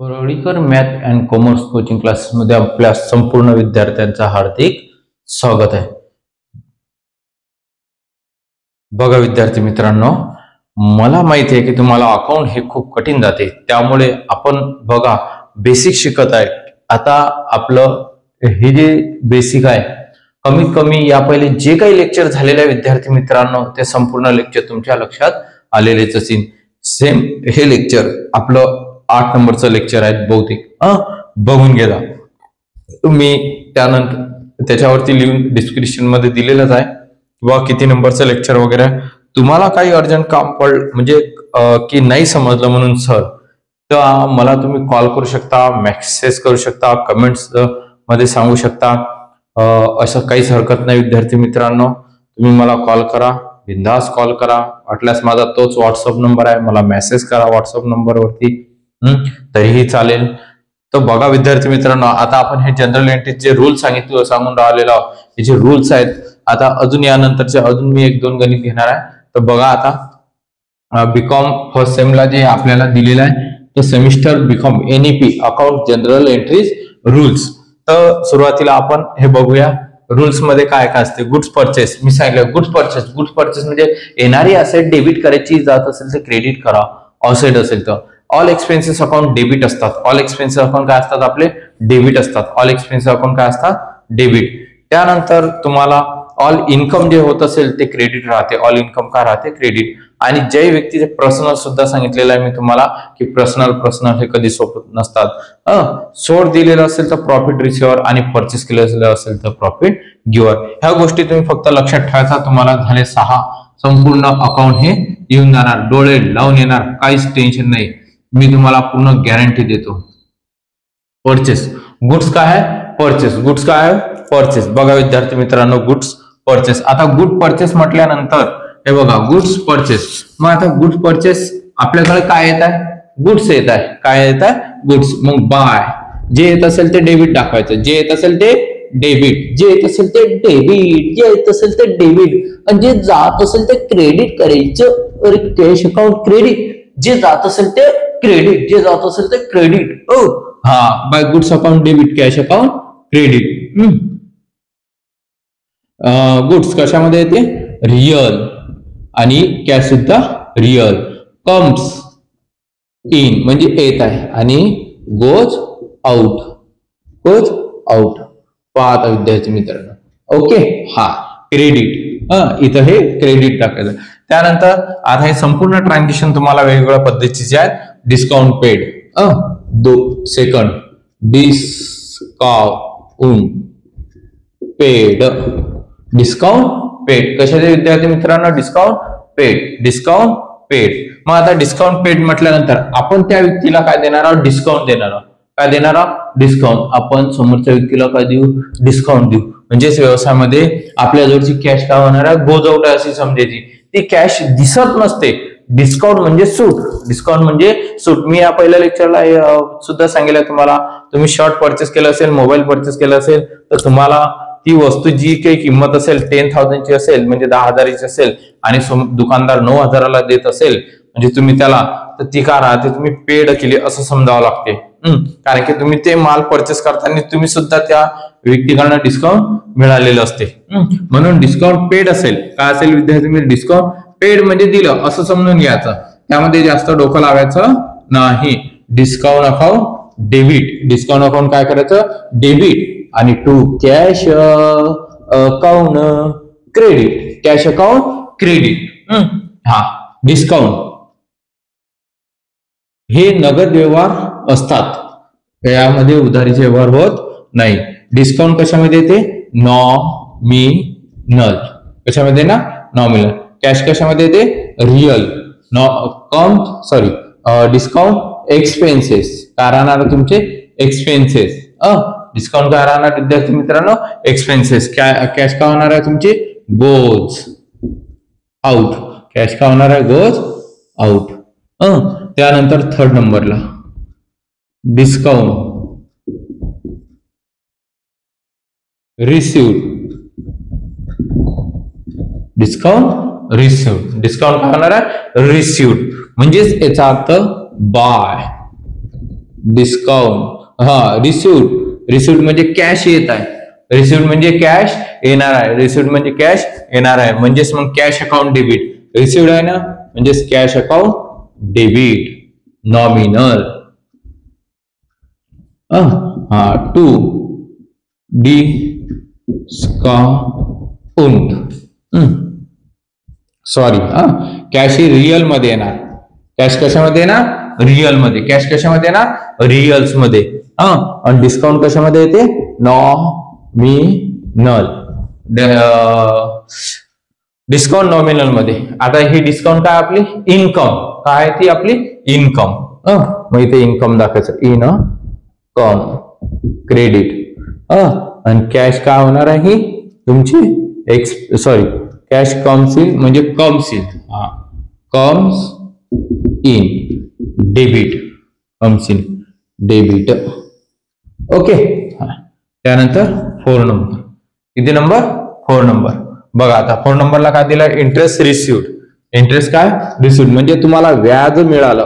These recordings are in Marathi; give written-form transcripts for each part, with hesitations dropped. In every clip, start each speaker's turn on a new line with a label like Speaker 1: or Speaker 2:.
Speaker 1: Parlikar math and commerce coaching क्लासेसमध्ये आपल्या संपूर्ण विद्यार्थ्यांचं हार्दिक स्वागत आहे। बघा विद्यार्थी मित्रांनो, मला माहिती आहे की तुम्हाला अकाउंट हे खूप कठीण जाते, त्यामुळे आपण बघा बेसिक शिकत आहे। आता आपलं हे जे बेसिक आहे, कमीत कमी या पहिले जे काही लेक्चर झालेले विद्यार्थी मित्रांनो ते संपूर्ण लेक्चर तुमच्या लक्षात आलेलेच असेल। सेम हे लेक्चर आपलं 8 नंबरचं लेक्चर आहे बहुतेक, बघून घ्या तुम्ही। त्यानंतर त्याच्यावरती लिहून डिस्क्रिप्शन मध्ये दिलेलंच आहे किंवा किती नंबरचं लेक्चर वगैरे। तुम्हाला काही अर्जंट काम पडलं म्हणजे की नाही समजलं म्हणून सर, तर मला तुम्ही कॉल करू शकता, मेसेज करू शकता, कमेंट्स मध्ये सांगू शकता। असं काहीच हरकत नाही विद्यार्थी मित्रांनो, तुम्ही मला कॉल करा, बिंदास कॉल करा। वाटल्यास माझा तोच व्हॉट्सअप नंबर आहे, मला मेसेज करा व्हॉट्सअप नंबरवरती, तरीही चालेल। तर बघा विद्यार्थी मित्रांनो, आता आपण हे जनरल एंट्रीचे रूल सांगून राहिलेलो आहोत। हे जे रूल्स आहेत, आता अजून यानंतरचे अजून मी 1-2 गणित घेणार आहे। तर बघा आता बीकॉम फर्स्ट सेमला जे आपल्याला दिलेलं आहे, तर semester BCom NEP account general entries rules. तर सुरुवातीला आपण हे बघूया रूल्स मध्ये काय काय असते। गुड्स परचेस मी सांगितलं, गुड्स परचेस म्हणजे येणारी असेट डेबिट करायची जात असेल तर क्रेडिट करा, ऑसेट असेल तर। ऑल एक्सपेन्सेस अकाउंट डेबिट असतात, ऑल एक्सपेन्सेस अकाउंट काय असतात आपले डेबिट असतात, ऑल एक्सपेन्सेस अकाउंट काय असतात डेबिट। त्यानंतर तुम्हाला ऑल इन्कम जे होत असेल ते क्रेडिट राहते, ऑल इन्कम काय राहते क्रेडिट। आणि ज्या व्यक्तीचे पर्सनल सुद्धा सांगितलेलं आहे मी तुम्हाला की पर्सनल हे कधी सोबत नसतात। सोड दिलेलं असेल तर प्रॉफिट रिसिव्हर आणि परचेस केलेलं असेल तर प्रॉफिट गिव्हर। ह्या गोष्टी तुम्ही फक्त लक्षात ठेवायचा, तुम्हाला झाले 6 संपूर्ण अकाउंट हे येऊन जाणार, डोळे लावून येणार, काहीच टेन्शन नाही, मी तुम्हाला पूर्ण गॅरंटी देतो। परचेस गुड्स काय आहे परचेस, गुड्स काय आहे परचेस। बघा विद्यार्थी मित्रांनो, गुड्स परचेस। आता गुड परचेस म्हटल्यानंतर हे बघा गुड्स परचेस, मग आता गुड्स परचेस आपल्याकडे काय येत आहे, गुड्स येत आहे, काय येत आहे गुड्स। मग बाय जे येत असेल ते डेबिट दाखवायचं, जे येत असेल ते डेबिट, जे येत असेल ते डेबिट, जे येत असेल ते डेबिट, आणि जे जात असेल ते क्रेडिट करायचं। अरे कॅश अकाउंट क्रेडिट, जे जात असेल ते क्रेडिट, जे जात असेल ते credit. By goods account debit, cash account credit. Goods कशामध्ये येते रियल, आणि कॅश सुद्धा रियल। कम्स इन म्हणजे येत आहे, आणि गोज आउट, गोज आउट। पाहता विद्यार्थी मित्रांनो, ओके क्रेडिट, इथं हे क्रेडिट टाकायचं। त्यानंतर आता हे संपूर्ण ट्रान्झॅक्शन तुम्हाला वेगवेगळ्या पद्धतीचे आहेत। Discount paid, 2 second, discount paid, discount paid कशाचे विद्यार्थी मित्रांनो डिस्काउंट पेड, डिस्काउंट पेड। मग आता डिस्काउंट पेड म्हटल्यानंतर आपण त्या व्यक्तीला काय देणार आहोत, डिस्काउंट देणार आहोत। काय देणार आहोत डिस्काउंट, आपण समोरच्या व्यक्तीला काय देऊ डिस्काउंट देऊ। म्हणजेच व्यवसायामध्ये आपल्या जवळची कॅश काय होणार आहे गोज आउट अशी समजायची, ती कॅश दिसत नसते। डिस्काउंट म्हणजे सूट, डिस्काउंट म्हणजे सूट। मी या पहिल्या लेक्चरला सुद्धा सांगितलं तुम्हाला, तुम्ही शर्ट परचेस केलं असेल, मोबाईल परचेस केला असेल, तर तुम्हाला ती वस्तू जी काही किंमत असेल 10,000 ची असेल म्हणजे 10,000ची असेल, आणि दुकानदार 9,000ला देत असेल, म्हणजे तुम्ही त्याला, तर ती का राहते तुम्ही पेड केली असं समजावं लागते। कारण की तुम्ही ते माल परचेस करताना तुम्ही सुद्धा त्या व्यक्तीकडनं डिस्काउंट मिळालेलं असते, म्हणून डिस्काउंट पेड असेल। काय असेल विद्यार्थी मित्र, डिस्काउंट पेड म्हणजे दिलं असं समजून घ्यायचं, त्यामध्ये जास्त डोकं लावायचं नाही। Discount account debit, discount account काय करायचं डेबिट, आणि to cash account credit, cash account credit. Discount हे नगद व्यवहार असतात, यामध्ये उधारीचे व्यवहार होत नाही। डिस्काउंट कशामध्ये येते नॉमिनल, कशामध्ये ना नॉमिनल। कॅश कशामध्ये येते रियल, डिस्काउंट एक्सपेन्सेस, काय राहणार तुमचे एक्सपेन्सेस। डिस्काउंट काय राहणार विद्यार्थी मित्रांनो एक्सपेन्सेस। कॅश काय होणार आहे तुमची गोज आउट, कॅश काय होणार आहे गोज आउट। त्यानंतर 3rd नंबरला discount received, discount received, discount काय होणार आहे रिसिव्ड, म्हणजेच याचा अर्थ बाय डिस्काउंट रिसिव्ड म्हणजे कॅश येत आहे, रिसिव्ड म्हणजे कॅश येणार आहे, रिसिव्ड म्हणजे कॅश येणार आहे, म्हणजेच मग कॅश अकाउंट डेबिट. रिसिव्ड आहे ना, म्हणजेच cash account debit. Nominal to discount sorry cash ही रिअल मध्ये येणार. कॅश कशामध्ये येणार? रिअल मध्ये. कॅश कशामध्ये येणार? रिअल्स मध्ये. आणि डिस्काउंट कशामध्ये येते? नॉमिनल. डिस्काउंट नॉमिनल मध्ये. आता ही डिस्काउंट काय आपली? इन्कम. काय ती आपली? इन्कम. मग इथे इन्कम दाखवायचं. Income credit. आणि कॅश काय होणार आहे? तुमची कॅश कम्स इन म्हणजे comes in. Comes in debit. Comes in debit. Okay. त्यानंतर 4 नंबर. किती नंबर? 4 नंबर. बघा आता 4 नंबरला काय दिला? Interest received. इंटरेस्ट काय? रिसिव्ड म्हणजे तुम्हाला व्याज मिळालं.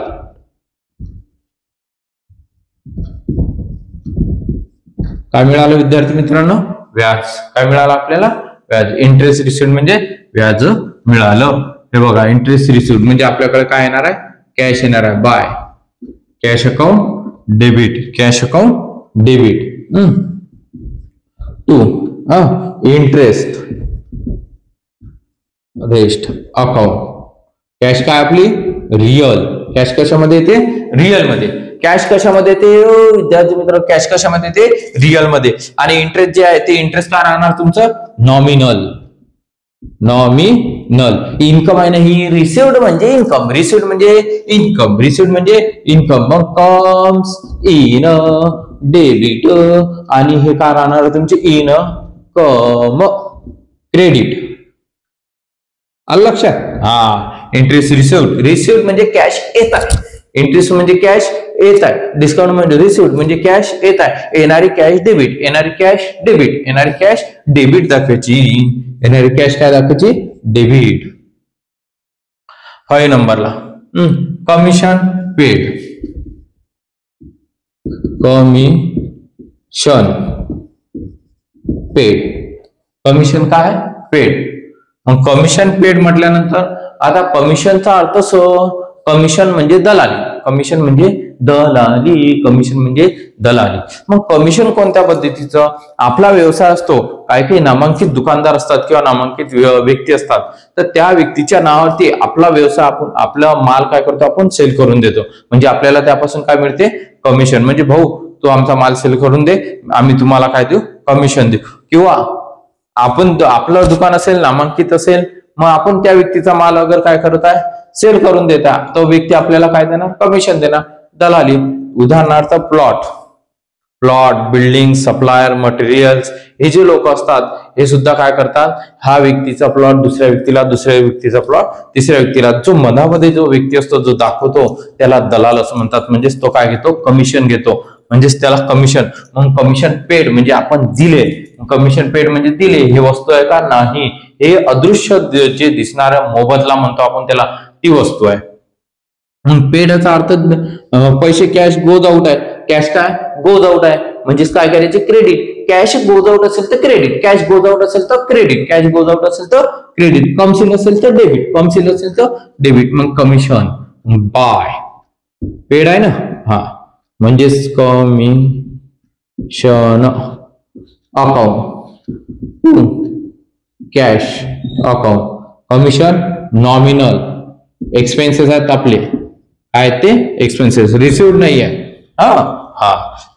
Speaker 1: काय मिळालं विद्यार्थी मित्रांनो? व्याज. काय मिळालं आपल्याला? व्याज. इंटरेस्ट रिसिव्ड म्हणजे व्याज मिळालं. हे बघा इंटरेस्ट रिसिव्ड म्हणजे आपल्याकडे काय येणार आहे? कॅश येणार आहे. By cash account debit. Cash account debit. To interest rest account. Cash काय आपली? रिअल. कॅश कशामध्ये येते? रिअल मध्ये. कॅश कशामध्ये येते विद्यार्थी मित्र? कॅश कशामध्ये येते? रिअल मध्ये. आणि इंटरेस्ट जे आहे ते इंटरेस्ट काय राहणार तुमचं? नॉमिनल. नॉमिनल. इन्कम आहे ना ही? रिसिव्ड म्हणजे इन्कम. रिसिव्ड म्हणजे इन्कम. रिसिव्ड म्हणजे इन्कम. मग कम्स इन डेबिट. आणि हे काय राहणार तुमचे? Income credit. आलं लक्षात? Interest received. रिसिव्ड म्हणजे कॅश येत आहे. इंटरेस्ट म्हणजे कॅश येत आहे. डिस्काउंट म्हणजे रिसिव्ड म्हणजे कॅश येत आहे. येणारी कॅश डेबिट. येणारी कॅश डेबिट. येणारी कॅश डेबिट दाखवायची. येणारी कॅश काय दाखवायची? डेबिट. 5 नंबरला commission paid. Commission paid. Commission काय? पेड. मग कमिशन पेड म्हटल्यानंतर आता कमिशनचा अर्थ कमिशन म्हणजे दलाली. कमिशन म्हणजे दलाली. कमिशन म्हणजे दलाली. मग कमिशन कोणत्या पद्धतीचं? आपला व्यवसाय असतो, काही नामांकित दुकानदार असतात किंवा नामांकित व्यक्ती असतात, तर त्या व्यक्तीच्या नावावरती आपला व्यवसाय, आपण आपला माल काय करतो? आपण सेल करून देतो. म्हणजे आपल्याला त्यापासून काय मिळते? कमिशन. म्हणजे भाऊ तू आमचा माल सेल करून दे, आम्ही तुम्हाला काय देऊ? कमिशन देऊ. किंवा आपण आपलं दुकान असेल, नामांकित असेल, मग आपण त्या व्यक्तीचा माल अगर काय करत आहे? सेल करून देता, तो व्यक्ती आपल्याला काय देणार? कमिशन देणार. दलाली. उदाहरणार्थ प्लॉट, बिल्डिंग, सप्लायर, मटेरियल्स, हे जे लोक असतात हे सुद्धा काय करतात? हा व्यक्तीचा प्लॉट दुसऱ्या व्यक्तीला, दुसऱ्या व्यक्तीचा प्लॉट तिसऱ्या व्यक्तीला. जो मधामध्ये जो व्यक्ती असतो, जो दाखवतो, त्याला दलाल असं म्हणतात. म्हणजेच तो काय घेतो? कमिशन घेतो. म्हणजेच त्याला कमिशन. मग कमिशन पेड म्हणजे आपण दिले. कमिशन पेड म्हणजे दिले. हे वस्तू आहे का? नाही. हे अदृश्य जे दिसणारा मोबदला म्हणतो आपण त्याला, ती वस्तू आहे. पेडचा अर्थ पैसे कॅश गोज आउट आहे. कॅश काय? गोज आउट आहे. म्हणजेच काय करायचे? क्रेडिट. कॅश गोज आउट असेल तर क्रेडिट. कॅश गोज आउट असेल तर क्रेडिट. कॅश गोज आउट असेल तर क्रेडिट. कमसिल असेल तर डेबिट. कमसिल असेल तर डेबिट. मग कमिशन बाय पेड आहे ना? म्हणजेच commission account cash account. Commission nominal. Expenses आहेत आपले. काय ते? एक्सपेन्सेस. रिसिव्ड नाही आहे.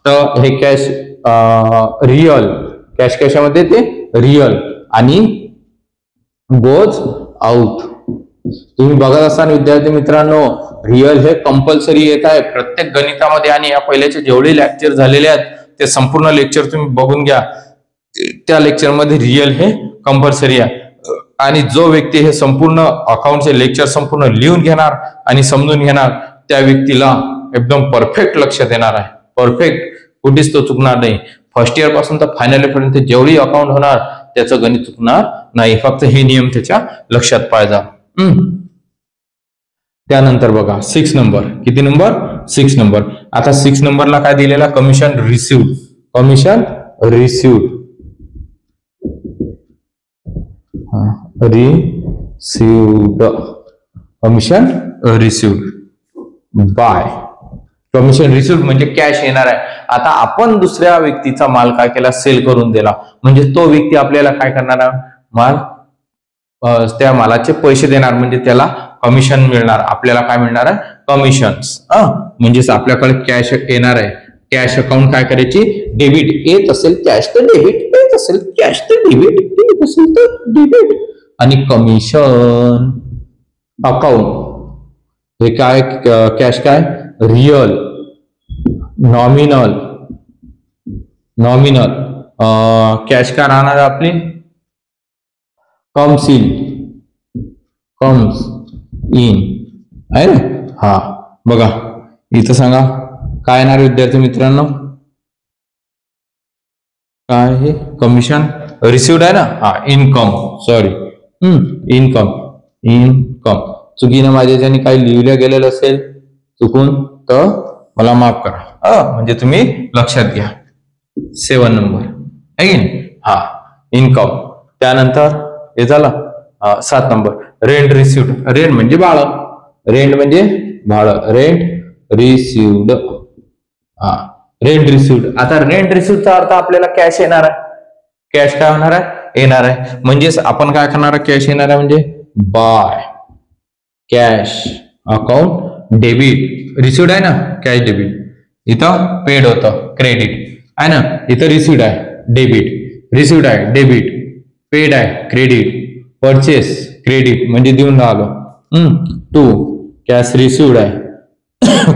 Speaker 1: तर हे कॅश रिअल. कॅश कशामध्ये? ते रिअल. आणि गोज आउट. तुम्ही बघत असताना विद्यार्थी मित्रांनो, रिअल हे कंपल्सरी येत आहे प्रत्येक गणितामध्ये. आणि या पहिल्याचे जेवढे लेक्चर झालेले आहेत ते संपूर्ण लेक्चर तुम्ही बघून घ्या. त्या लेक्चरमध्ये रिअल हे कंपल्सरी आहे. आणि जो व्यक्ती हे संपूर्ण अकाउंटचे लेक्चर संपूर्ण लिहून घेणार आणि समजून घेणार, त्या व्यक्तीला एकदम परफेक्ट लक्षात येणार आहे. परफेक्ट. कुठेच तो चुकणार नाही. फर्स्ट इयर पासून तर फायनल इयर पर्यंत जेवढी अकाउंट होणार त्याचं गणित चुकणार नाही. फक्त हे नियम त्याच्या लक्षात पाहिजे. त्यानंतर बघा 6 नंबर. किती नंबर? 6 नंबर. आता 6 नंबरला काय दिलेला, commission received. Commission received, received, commission received by. Commission received म्हणजे कॅश येणार आहे. आता आपण दुसऱ्या व्यक्तीचा माल काय केला, सेल करून दिला, म्हणजे तो व्यक्ती आपल्याला काय करणार आहे, माल त्या मालाचे पैसे देणार, म्हणजे त्याला कमिशन मिळणार. आपल्याला काय मिळणार आहे, कमिशन्स. म्हणजेच आपल्याकडे कॅश येणार आहे. कॅश अकाउंट काय करायची, डेबिट. येत असेल कॅश तर डेबिट, येत असेल कॅश तर डेबिट, येत असेल तर डेबिट. आणि कमिशन अकाउंट हे काय, कॅश काय, रिअल, नॉमिनल. नॉमिनल कॅश काय राहणार आपली, कम्स इन, कम्स इन आहे ना. हा बघा इथं सांगा काय येणार विद्यार्थी मित्रांनो, काय हे, कमिशन रिसिव्ड आहे ना. हा इन्कम, सॉरी, इन्कम. इन्कम चुकीनं माझ्या ज्याने काही लिहिलं गेलेलं असेल चुकून तर मला माफ करा. म्हणजे तुम्ही लक्षात घ्या. 7 नंबर आहे की नाही. हा इन्कम. त्यानंतर हे झालं 7 नंबर, रेंट रिसिव्ड. रेंट म्हणजे भाडं, रेंट म्हणजे भाडं, रेंट रिसिव्ड. हा रेंट रिसिव्ड. आता रेंट रिसिव्डचा अर्थ आपल्याला कॅश येणार आहे. कॅश काय होणार आहे, येणार आहे. म्हणजेच आपण काय करणार आहे, कॅश येणार आहे म्हणजे bye cash account debit. Received आहे ना, कॅश डेबिट. इथं पेड होतं क्रेडिट आहे ना, इथं रिसिव्ड आहे डेबिट. रिसिव्ड आहे डेबिट, पेड आहे क्रेडिट, परचेस क्रेडिट म्हणजे देऊन राहिलो. टू कॅश रिसिव्ड आहे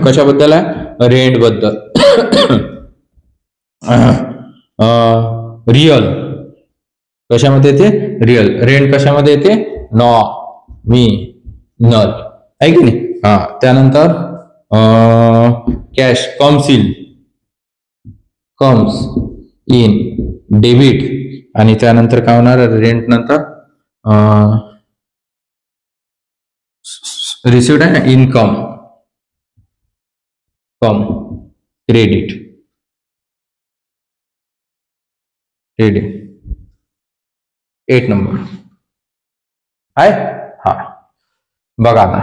Speaker 1: कशाबद्दल आहे, रेंट बद्दल. रिअल कशामध्ये येते, रिअल. रेंट कशामध्ये येते, नॉमिनल आहे की नाही. हा त्यानंतर cash comes in, comes in debit. आणि त्यानंतर काय होणार, रेंट नंतर रिसिव्ड आहे ना, इन्कम, कम क्रेडिट, क्रेडिट. 8 नंबर आहे. हा बघा आता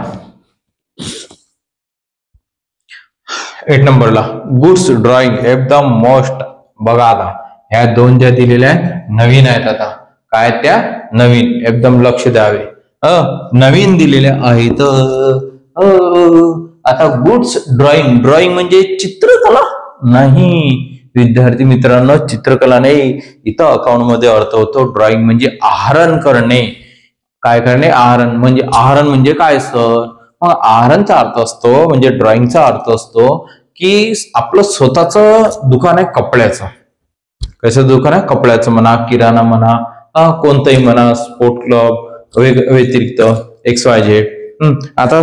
Speaker 1: 8 नंबरला गुड्स ड्रॉइंग एकदम मोस्ट. बघा आता ह्या दोन ज्या दिलेल्या आहेत नवीन आहेत. आता काय त्या नवीन, एकदम लक्ष द्यावे. नवीन दिलेल्या आहेत. आता गुड्स ड्रॉइंग. ड्रॉइंग म्हणजे चित्रकला नाही विद्यार्थी मित्रांनो, चित्रकला नाही. इथं अकाउंट मध्ये अर्थ होतो ड्रॉइंग म्हणजे आहरण करणे. काय करणे, आहरण. म्हणजे आहरण म्हणजे काय सर, मग आहरणचा अर्थ असतो म्हणजे ड्रॉइंगचा अर्थ असतो की आपलं स्वतःचं दुकान आहे कपड्याचं. कसं दुकान आहे, कपड्याचं म्हणा, किराणा म्हणा, कोणतंही म्हणा, स्पोर्ट क्लब व्यतिरिक्त XYZ. आता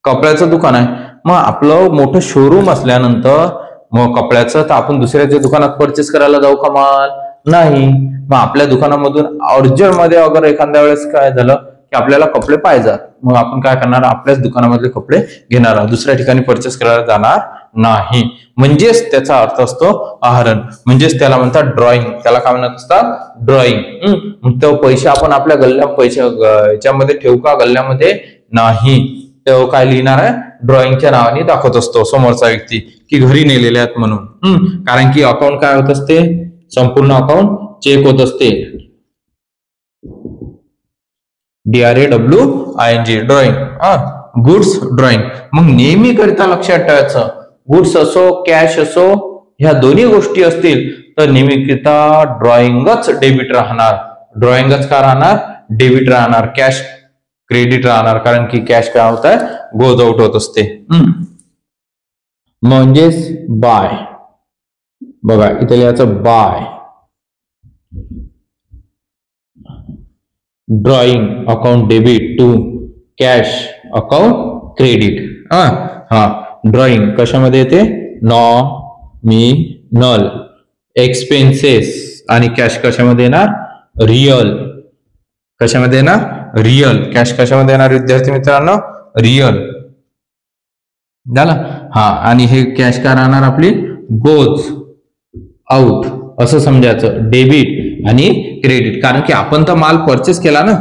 Speaker 1: कपड्याचं दुकान आहे, मग आपलं मोठं शोरूम असल्यानंतर मग कपड्याचं तर आपण दुसऱ्याच्या दुकानात परचेस करायला जाऊ का माल, नाही. मग आपल्या दुकानामधून अर्जंट मध्ये अगर एखाद्या वेळेस काय झालं की आपल्याला कपडे पाहिजेत, मग आपण काय करणार, आपल्याच दुकानामधले कपडे घेणार, दुसऱ्या ठिकाणी परचेस करायला जाणार नाही. म्हणजेच त्याचा अर्थ असतो आहरण. म्हणजेच त्याला म्हणतात ड्रॉइंग. त्याला काय म्हणत असतात, ड्रॉइंग. तो पैसे आपण आपल्या पैसे याच्यामध्ये ठेवू का, गल्ल्यामध्ये नाही. तो काय लिहिणार आहे, ड्रॉइंगच्या नावाने दाखवत असतो समोरचा व्यक्ती की घरी नेलेले आहेत म्हणून. कारण की अकाउंट काय होत असते, संपूर्ण अकाउंट चेक होत असते. DRAWING drawing. Goods drawing. मग नेहमी करिता लक्षात ठेवायचं, गुड्स असो कॅश असो ह्या दोन्ही गोष्टी असतील तर नेहमीकरिता ड्रॉइंगच डेबिट राहणार. ड्रॉइंगच का राहणार, डेबिट राहणार. कॅश क्रेडिट राहणार. कारण की कॅश काय होत आहे, गोज आउट होत असते. म्हणजेच बाय. बघा इथे लिहायचं by drawing account debit to cash account credit. Drawing कशामध्ये येते, नॉमिनल एक्सपेन्सेस. आणि कॅश कशामध्ये येणार, रिअल. कशामध्ये येणार, रिअल. कॅश कशामध्ये येणार विद्यार्थी मित्रांनो, रिअल. झालं. हा, आणि हे कॅश काय राहणार आपली, गोज आउट असं समजायचं, डेबिट आणि क्रेडिट. कारण की आपण तर माल परचेस केला ना,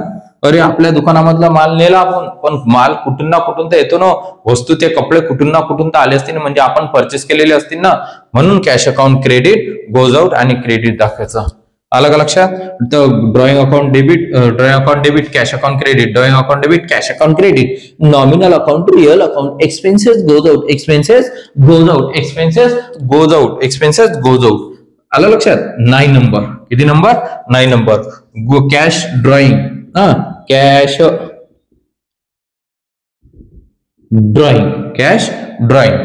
Speaker 1: अरे आपल्या दुकानामधला माल नेला आपण, पण माल कुठून ना कुठून तर येतो ना, वस्तू ते कपडे कुठून ना कुठून तर आले असतील, म्हणजे आपण परचेस केलेले असतील ना, म्हणून cash account credit, goes out आणि क्रेडिट दाखवायचं. अलग लक्षात. तर drawing account debit, cash account credit, drawing account debit, cash account credit, nominal account, real account, expenses goes out, expenses goes out, expenses goes out, expenses goes out. आलं लक्षात. 9 नंबर, किती number, 9 number. Cash drawing, cash drawing, cash drawing.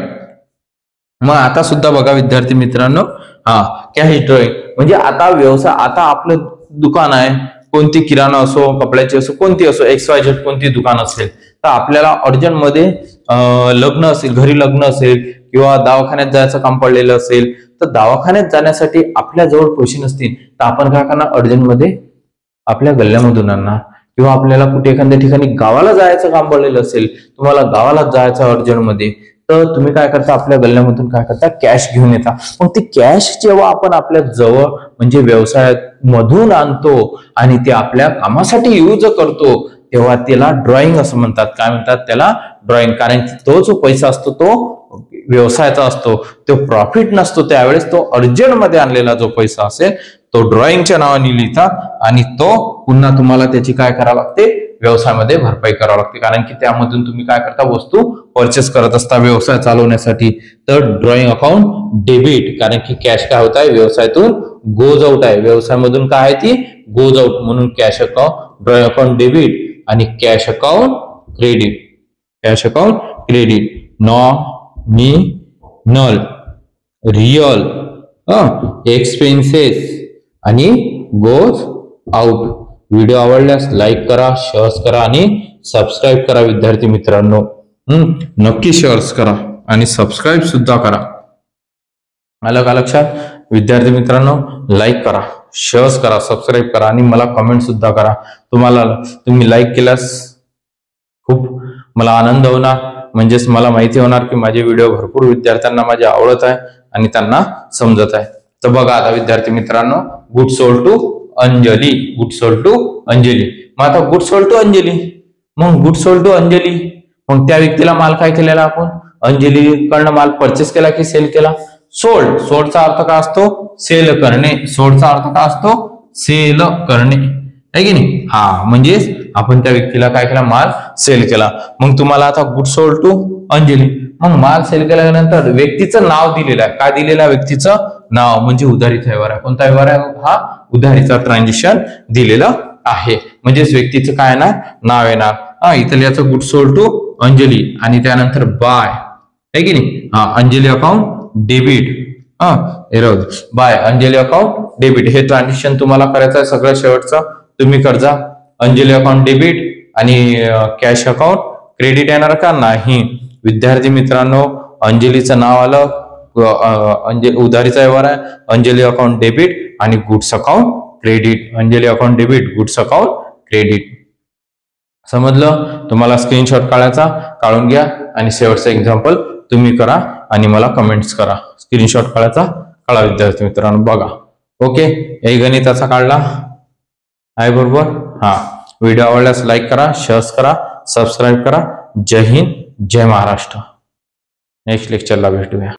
Speaker 1: मग आता सुद्धा बघा विद्यार्थी मित्रांनो, कॅश ड्रॉइंग म्हणजे आता व्यवसाय, आता आपलं दुकान आहे, कोणती किराणा असो, कपड्याची असो, कोणती असो, XYZ कोणती दुकान असेल, तर आपल्याला अर्जंट मध्ये लग्न असेल, घरी लग्न असेल किंवा दवाखान्यात जायचं काम पडलेलं असेल, तर दवाखान्यात जाण्यासाठी आपल्या जवळ पैसे नसतील, तर आपण काय करणार, अर्जंट मध्ये आपल्या गल्ल्यामधून आणणार. किंवा आपल्याला कुठे एखाद्या ठिकाणी गावाला जायचं काम पडलेलं असेल, तुम्हाला गावाला जायचं अर्जंट मध्ये, तर तुम्ही काय करता, आपल्या गल्ल्यामधून काय करता, कॅश घेऊन येता. मग ती कॅश जेव्हा आपण आपल्या जवळ म्हणजे व्यवसायात मधून आणतो आणि ते आपल्या कामासाठी यूज करतो, तेव्हा त्याला ड्रॉइंग असं म्हणतात. काय म्हणतात त्याला, ड्रॉइंग. कारण की तो जो पैसा असतो तो व्यवसायाचा असतो, तो प्रॉफिट नसतो, त्यावेळेस तो अर्जंट मध्ये आणलेला जो पैसा असेल तो ड्रॉइंगच्या नावाने लिहितात, आणि तो पुन्हा तुम्हाला त्याची काय करावं लागते, व्यवसायामध्ये भरपाई करावी लागते. कारण की त्यामधून तुम्ही काय करता, वस्तू परचेस करत असता व्यवसाय चालवण्यासाठी. तर ड्रॉइंग अकाउंट डेबिट, कारण की कॅश काय होत आहे, व्यवसायातून गोज आउट आहे, व्यवसायामधून काय आहे ती गोज आउट, म्हणून cash account, drawing account debit आणि cash account credit, cash account credit. Nominal, real, expenses आणि गोज आउट. व्हिडिओ आवडल्यास लाईक करा, शेअर्स करा आणि सबस्क्राईब करा विद्यार्थी मित्रांनो. नक्की शेअर्स करा आणि सबस्क्राईब सुद्धा करा. आलं का लक्षात विद्यार्थी मित्रांनो? लाईक करा, शेअर्स करा, सबस्क्राईब करा आणि मला कमेंट सुद्धा करा. तुम्ही लाईक केल्यास खूप मला आनंद होणार, म्हणजेच मला माहिती होणार की माझे व्हिडिओ भरपूर विद्यार्थ्यांना माझे आवडत आहे आणि त्यांना समजत आहे. तर बघा आता विद्यार्थी मित्रांनो, good sold to Anjali, good sold to Anjali. मग आता गुड सोल टू अंजली, मग गुड सोल टू अंजली, मग त्या व्यक्तीला माल काय केलेला आपण, अंजलीकडनं माल परचेस केला की सेल केला, सोल्ड. सोल्डचा अर्थ काय असतो, सेल करणे. सोल्डचा अर्थ काय असतो, सेल करणे, आहे की नाही. म्हणजेच आपण त्या व्यक्तीला काय केला, माल सेल केला. मग तुम्हाला आता गुड सोल्ड टू अंजली, मग माल सेल केल्यानंतर व्यक्तीचं नाव दिलेलं आहे. काय दिलेलं आहे, व्यक्तीचं नाव, म्हणजे उधारीचा व्यवहार आहे. कोणता व्यवहार आहे हा, उधारीचा ट्रान्झॅक्शन दिलेलं आहे. म्हणजेच व्यक्तीचं काय येणार, नाव येणार. इथं याचं गुड सोल्ड टू अंजली आणि त्यानंतर बाय, आहे की नाही. Anjali account debit, by Anjali account debit. हे ट्रान्झॅक्शन तुम्हाला करायचं आहे सगळं शेवटचं. तुम्ही कर्जा अंजली अकाउंट डेबिट आणि कॅश अकाउंट क्रेडिट येणार का, नाही. विद्यार्थी मित्रांनो, अंजलीचं नाव आलं, उधारीचा व्यवहार आहे, अंजली अकाउंट डेबिट आणि goods account credit. Anjali account debit, goods account credit. समजलं तुम्हाला? स्क्रीनशॉट काढायचा, काढून घ्या आणि शेवटचं एक्झाम्पल तुम्ही करा आणि मला कमेंट्स करा. स्क्रीनशॉट काढायचा, काढा विद्यार्थी मित्रांनो. बघा, ओके. हे गणिताचा काढला आहे बरोबर. व्हिडिओ आवडल्यास लाईक करा, शेअर्स करा, सबस्क्राईब करा. जय हिंद, जय महाराष्ट्र. नेक्स्ट लेक्चरला भेटूया.